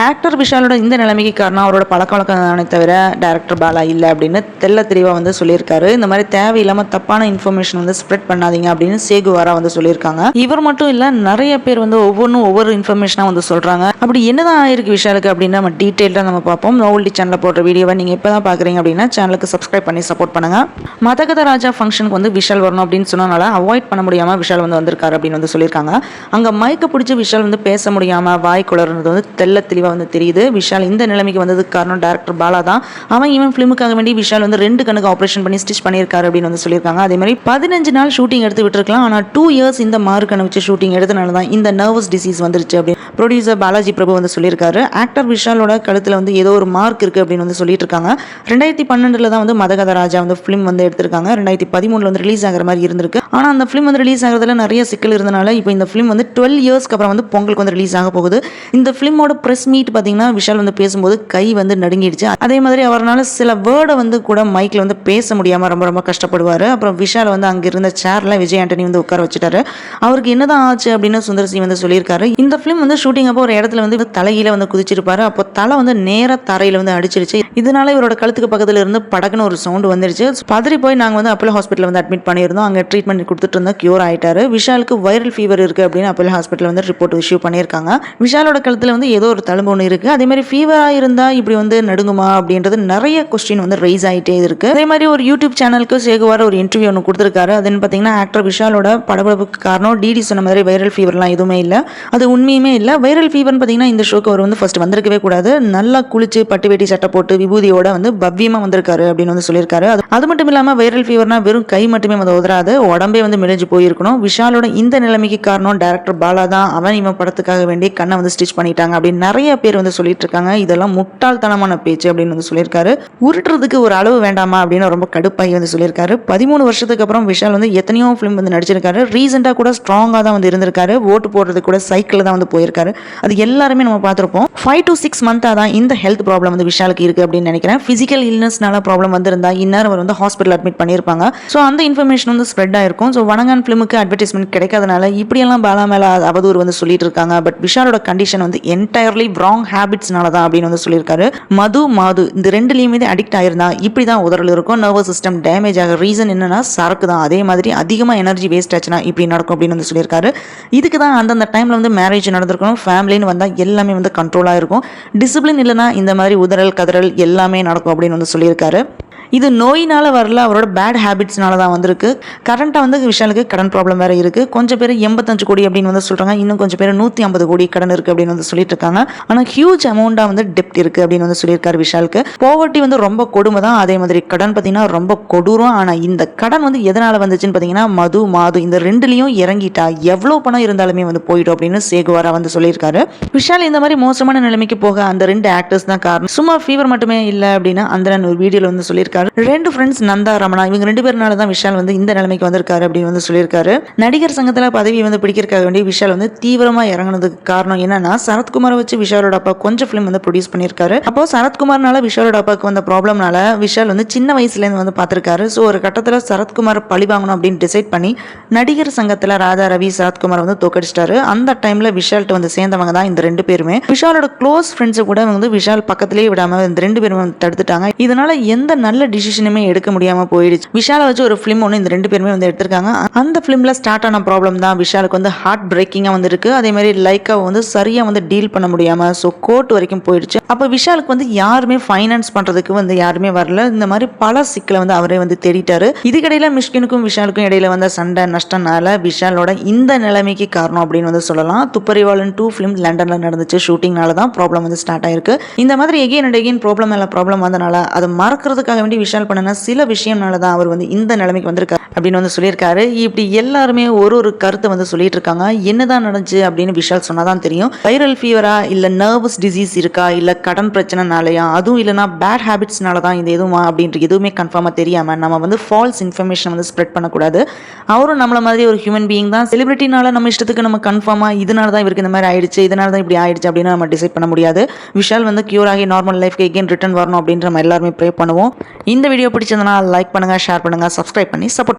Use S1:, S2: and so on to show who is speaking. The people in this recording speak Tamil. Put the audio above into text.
S1: ஆக்டர் விஷாலோட இந்த நிலைமைக்கு காரணம் அவரோட பழக்கவழக்கம் தானே தவிர டைரக்டர் பாலா இல்லை அப்படின்னு தெளிவாக வந்து சொல்லியிருக்காரு. இந்த மாதிரி தேவையில்லாமல் தப்பான இன்ஃபர்மேஷன் வந்து ஸ்ப்ரெட் பண்ணாதீங்க அப்படின்னு சேகுவாரா வந்து சொல்லியிருக்காங்க. இவர் மட்டும் இல்லை, நிறைய பேர் வந்து ஒவ்வொரு இன்ஃபர்மேஷனாக வந்து சொல்கிறாங்க. அப்படி என்னதான் ஆயிருக்கு விஷாலுக்கு அப்படின்னு நம்ம டீட்டெயிலாக நம்ம பார்ப்போம். நோவல்டி சேனலில் போடுற வீடியோவை நீங்கள் இப்போ தான் பார்க்குறீங்க அப்படின்னா சேனலுக்கு சப்ஸ்கிரைப் பண்ணி சப்போர்ட் பண்ணுங்கள். மதகத ராஜா ஃபங்க்ஷனுக்கு வந்து விஷால் வரணும் அப்படின்னு சொன்னனால அவாய்ட் பண்ண முடியாமல் விஷால் வந்து வந்திருக்காரு அப்படின்னு வந்து சொல்லியிருக்காங்க. அங்கே மயக்க பிடிச்சி விஷால் வந்து பேச முடியாமல் வாய் குளர்றது வந்து தெளிவாக வந்து தெரியுது. விஷால் இந்த நிலைமைக்கு வந்ததுக்கு காரணம் டைரக்டர் பாலா தான். அவன் ஃபிலிமுக்காக வேண்டி விஷால் வந்து 2 கண்ணுக்கு ஆப்ரேஷன் பண்ணி ஸ்டிச் பண்ணியிருக்காரு அப்படின்னு வந்து சொல்லியிருக்காங்க. அதே மாதிரி 15 நாள் ஷூட்டிங் எடுத்து விட்டுருக்கலாம். ஆனால் 2 இயர்ஸ் இந்த மார்க்கனை வச்சு ஷூட்டிங் எடுத்தனால தான் இந்த நர்வஸ் டிசீஸ் வந்துருச்சு அப்படின்னு ப்ரொடியூசர் பாலாஜி பிரபு வந்து சொல்லியிருக்காரு. ஆக்டர் விஷாலோட கழுத்தில் வந்து ஏதோ ஒரு மார்க் இருக்குது அப்படின்னு வந்து சொல்லிட்டு இருக்காங்க. 2012 தான் வந்து மதகத ராஜா வந்து ஃபிலிம் வந்து எடுத்திருக்காங்க. 2013 வந்து ரிலீஸ் ஆகிற மாதிரி இருந்திருக்கு. ஆனால் அந்த ஃபிலிம் வந்து ரிலீஸ் ஆகிறதுல நிறைய சிக்கல் இருந்தனால இப்போ இந்த ஃபிலிம் வந்து 12 இயர்ஸ்க்கு அப்புறம் வந்து பொங்கலுக்கு வந்து ரிலீஸ் ஆக போகுது. இந்த ஃபிலிமோட ப்ரெஸ் மீட் பார்த்தீங்கன்னா விஷால் வந்து பேசும்போது கை வந்து நடுங்கிடுச்சு. அதே மாதிரி அவரால் சில வேர்டை வந்து கூட மைக்கில் வந்து பேச முடியாமல் ரொம்ப கஷ்டப்படுவார். அப்புறம் விஷால் வந்து அங்கே இருந்த சேர்ல விஜய் ஆண்டனி வந்து உட்கார வச்சுட்டாரு. அவருக்கு என்னதான் ஆச்சு அப்படின்னு சுந்தர் சி வந்து சொல்லியிருக்காரு. இந்த ஃபிலிம் வந்து ஷூட்டிங் அப்போ ஒரு இடத்துல வந்து தலையில வந்து குதிச்சிருப்பாரு. அப்போ தலை வந்து நேர தரையில வந்து அடிச்சிருச்சு. இதனால இவரோட கழுத்துக்கு பக்கத்துல இருந்து படக்குன்னு ஒரு சவுண்ட் வந்துருச்சு. பதறி போய் நாங்கள் வந்து அப்போலோ ஹாஸ்பிட்டல் வந்து அட்மிட் பண்ணியிருந்தோம். அங்கே ட்ரீட்மெண்ட் கொடுத்துட்டு இருந்தோம். கியூர் ஆயிட்டாரு. விஷாலுக்கு வைரல் ஃபீவர் இருக்கு அப்படின்னு அப்போலோ ஹாஸ்பிட்டல் வந்து ரிப்போர்ட் இஷ்யூ பண்ணியிருக்காங்க. விஷாலோட கழுத்துல வந்து ஏதோ ஒரு தழும்பு ஒன்று இருக்கு. அதே மாதிரி ஃபீவரா இருந்தா இப்படி வந்து நடுங்குமா அப்படின்றது நிறைய கொஸ்டின் வந்து ரைஸ் ஆகிட்டே இருக்கு. அதே மாதிரி ஒரு யூடியூப் சேனலுக்கு சேகுவார் ஒரு இன்டர்வியூ ஒன்று கொடுத்துருக்காரு. அதுன்னு பார்த்தீங்கன்னா ஆக்டர் விஷாலோட படபடப்புக்கு காரணம் டிடி சொன்ன மாதிரி வைரல் ஃபீவர்லாம் எதுவுமே இல்லை. அது உண்மையுமே இல்லை. வைரல் ஃபீவர்னு பார்த்தீங்கன்னா இந்த ஷோக்கு அவர் வந்து ஃபர்ஸ்ட் வந்திருக்கவே கூடாது. நல்லா குளிச்சு பட்டு வேட்டி சட்டை போட்டு விபூதியோட வந்து பவ்யமா வந்திருக்காரு அப்படின்னு வந்து சொல்லியிருக்காரு. அது மட்டும் இல்லாமல் வைரல் ஃபீவர்னா வெறும் கை மட்டுமே வந்து உதறாது, உடம்பே வந்து மெலிஞ்சு போயிருக்கணும். விஷாலோட இந்த நிலைமைக்கு காரணம் டைரக்டர் பாலா தான். இவன் படத்துக்காக வேண்டி கண்ணை வந்து ஸ்டிச் பண்ணிட்டாங்க அப்படின்னு நிறைய பேர் வந்து சொல்லிட்டு இருக்காங்க. இதெல்லாம் முட்டாள்தனமான பேச்சு அப்படின்னு வந்து சொல்லியிருக்காரு. உருட்டுறதுக்கு ஒரு அளவு வேண்டாமா அப்படின்னு ரொம்ப கடுப்பாகி வந்து சொல்லியிருக்காரு. 13 வருஷத்துக்கு அப்புறம் விஷால் வந்து எத்தனையோ ஃபிலிம் வந்து நடிச்சிருக்காரு. ரீசெண்டாக கூட ஸ்ட்ராங்காக தான் வந்து இருந்திருக்காரு. ஓட்டு போடுறது கூட சைக்கிள் தான் வந்து போயிருக்காரு. அது எல்லாருமே நம்ம பார்த்துருப்போம். 5 to 6 மந்த்தாக தான் இந்த ஹெல்த் ப்ராப்ளம் வந்து விஷாலுக்கு இருக்கு அப்படின்னு நினைக்கிறேன். பிசிக்கல் இல்னஸ்னால ப்ராப்ளம் வந்திருந்தா இந்நேரம் அவர் வந்து ஹாஸ்பிட்டல் அட்மிட் பண்ணியிருப்பாங்க. ஸோ அந்த இன்ஃபர்மேஷன் வந்து ஸ்ப்ரெட் ஆயிருக்கும். ஸோ வணங்கான் ஃபிலிமுக்கு அட்வர்டைஸ்மெண்ட் கிடைக்காதனால இப்படியெல்லாம் பாலா மேல அவதூறு வந்து சொல்லிட்டு இருக்காங்க. பட் விஷாலோட கண்டிஷன் வந்து என்டையர்லி ராங் ஹேபிட்ஸ்னால தான் அப்படின்னு வந்து சொல்லியிருக்காரு. மாது இந்த ரெண்டுலையுமே அடிக்ட் ஆயிருந்தா இப்படி தான் உதறல் இருக்கும். நர்வஸ் சிஸ்டம் டேமேஜ் ஆக ரீசன் என்னன்னா சரக்கு தான். அதே மாதிரி அதிகமாக எனர்ஜி வேஸ்ட் ஆச்சுன்னா இப்படி நடக்கும் அப்படின்னு வந்து சொல்லியிருக்காரு. இதுக்கு தான் அந்தந்த டைம்ல வந்து மேரேஜ் நடந்திருக்கணும். ஃபேமிலின்னு வந்தால் எல்லாமே வந்து கண்ட்ரோலாக இருக்கும். டிசிப்ளின் இல்லைனா இந்த மாதிரி உதறல் கதறல் எல்லாமே நடக்கும் அப்படின்னு வந்து சொல்லியிருக்காரு. இது நோயினால வரல, அவரோட பேட் ஹேபிட்ஸ்னால தான் வந்திருக்கு. கரண்ட்டாக வந்து விஷாலுக்கு கடன் ப்ராப்ளம் வேறு இருக்குது. கொஞ்சம் பேர் 85 கோடி அப்படின்னு வந்து சொல்கிறாங்க. இன்னும் கொஞ்சம் பேர் 150 கோடி கடன் இருக்குது அப்படின்னு வந்து சொல்லிட்டு இருக்காங்க. ஆனால் ஹியூஜ் அமௌண்ட்டாக வந்து டெப்ட் இருக்குது அப்படின்னு வந்து சொல்லியிருக்காரு விஷாலுக்கு. போவர்ட்டி வந்து ரொம்ப கொடுமை தான். அதே மாதிரி கடன் பார்த்தீங்கன்னா ரொம்ப கொடூரம். ஆனால் இந்த கடன் வந்து எதனால் வந்துச்சுன்னு பார்த்தீங்கன்னா மாது இந்த ரெண்டுலையும் இறங்கிட்டா எவ்வளோ பணம் இருந்தாலுமே வந்து போயிடும் அப்படின்னு சேகுவாரா வந்து சொல்லியிருக்காரு. விஷால் இந்த மாதிரி மோசமான நிலைமைக்கு போக அந்த 2 ஆக்டர்ஸ் தான் காரணம். சும்மா ஃபீவர் மட்டுமே இல்லை அப்படின்னு அந்த ஒரு வீடியோவில் வந்து சொல்லியிருக்காரு. 2 ஃப்ரெண்ட்ஸ் நந்தா ரமணா இவங்க 2 பேர்னால தான் விஷால் வந்து இந்த நிலைமைக்கு வந்திருக்காரு அப்படின்னு வந்து சொல்லியிருக்காரு. நடிகர் சங்கத்தில் பதவி வந்து பிடிக்கிறதுக்காக வேண்டி விஷால் வந்து தீவிரமா இறங்கினதுக்கு காரணம் என்னன்னா சரத்குமாரை வச்சு விஷாலோட அப்பா கொஞ்சம் ஃபிலிம் வந்து ப்ரொடியூஸ் பண்ணியிருக்காரு. அப்போ சரத்குமார்னால விஷாலோட அப்பாவுக்கு வந்த ப்ராப்ளம்னால விஷால் வந்து சின்ன வயசுலேருந்து வந்து பார்த்துருக்காரு. ஸோ ஒரு கட்டத்தில் சரத்குமார் பழி வாங்கணும் அப்படின்னு டிசைட் பண்ணி நடிகர் சங்கத்தில் ராதா ரவி சரத்குமார் வந்து தோக்கடிச்சிட்டாரு. அந்த டைம்ல விஷால்கிட்ட வந்து சேர்ந்தவங்க தான் இந்த 2 பேருமே. விஷாலோட க்ளோஸ் ஃப்ரெண்ட்ஸை கூட வந்து விஷால் பக்கத்திலேயே விடாம இந்த 2 பேரும் வந்து தடுத்துட்டாங்க. இதனால எந்த நல்ல டிசிஷனுமே எடுக்க முடியாம போயிடுச்சு. விஷாலை வச்சு ஒரு ஃபிலிம் ஒன்று இந்த 2 பேருமே வந்து எடுத்திருக்காங்க. அந்த ஃபிலிம்ல ஸ்டார்ட் ஆன ப்ராப்ளம் தான் விஷாலுக்கு வந்து ஹார்ட் பிரேக்கிங்கா வந்து இருக்கு. அதே மாதிரி லைக்காவை வந்து சரியா வந்து டீல் பண்ண முடியாம ஸோ கோர்ட் வரைக்கும் போயிடுச்சு. அப்போ விஷாலுக்கு வந்து யாருமே ஃபைனான்ஸ் பண்றதுக்கு வந்து யாருமே வரல. இந்த மாதிரி பல சிக்கலை வந்து அவரே வந்து தேடிட்டாரு. இதுக்கிடையில மிஷ்கினுக்கும் விஷாலுக்கும் இடையில வந்த சண்டை நஷ்டனால விஷாலோட இந்த நிலைமைக்கு காரணம் அப்படின்னு வந்து சொல்லலாம். துப்பறிவாளன் 2 ஃபிலிம் லண்டன்ல நடந்துச்சு. ஷூட்டிங்னால தான் ப்ராப்ளம் வந்து ஸ்டார்ட் ஆயிருக்கு. இந்த மாதிரி எகைன் அண்ட் எகைன் ப்ராப்ளம் மேல ப்ராப்ளம் வந்தனால அதை மறக்கிறதுக்காக வேண்டி விஷால் பண்ண சில விஷயம்னால தான் அவர் வந்து இந்த நிலைமைக்கு வந்திருக்காரு அப்படின்னு வந்து சொல்லியிருக்காரு. இப்படி எல்லாருமே ஒரு கருத்தை வந்து சொல்லிட்டு இருக்காங்க. என்னதான் நடந்துச்சு அப்படின்னு விஷால் சொன்னாதான் தெரியும். வைரல் ஃபீவரா இல்ல நர்வஸ் டிசீஸ் இருக்கா இல்ல கடன் பிரச்சனைனாலயா அதுவும் இல்லைனா பேட் ஹேபிட்ஸ்னால தான் இது எதுவுமா அப்படின்ட்டு எதுவுமே கன்ஃபார்மா தெரியாம நம்ம வந்து ஃபால்ஸ் இன்ஃபர்மேஷன் வந்து ஸ்ப்ரெட் பண்ணக்கூடாது. அவரும் நம்மள மாதிரி ஒரு ஹியூமன் பீயிங் தான். செலிபிரிட்டினால நம்ம இஷ்டத்துக்கு நம்ம கன்ஃபார்மா இதனால தான் இவருக்கு இந்த மாதிரி ஆயிடுச்சு இதனால தான் இப்படி ஆயிடுச்சு அப்படின்னு நம்ம டிசைட் பண்ண முடியாது. விஷால் வந்து கியூர் ஆகி நார்மல் லைஃப்க்கு எகைன் ரிட்டர்ன் வரணும் அப்படின்ற நம்ம எல்லாருமே ப்ரே பண்ணுவோம். இந்த வீடியோ பிடிச்சதுன்னா லைக் பண்ணுங்க, ஷேர் பண்ணுங்க, சப்ஸ்கிரைப் பண்ணி சப்போர்ட்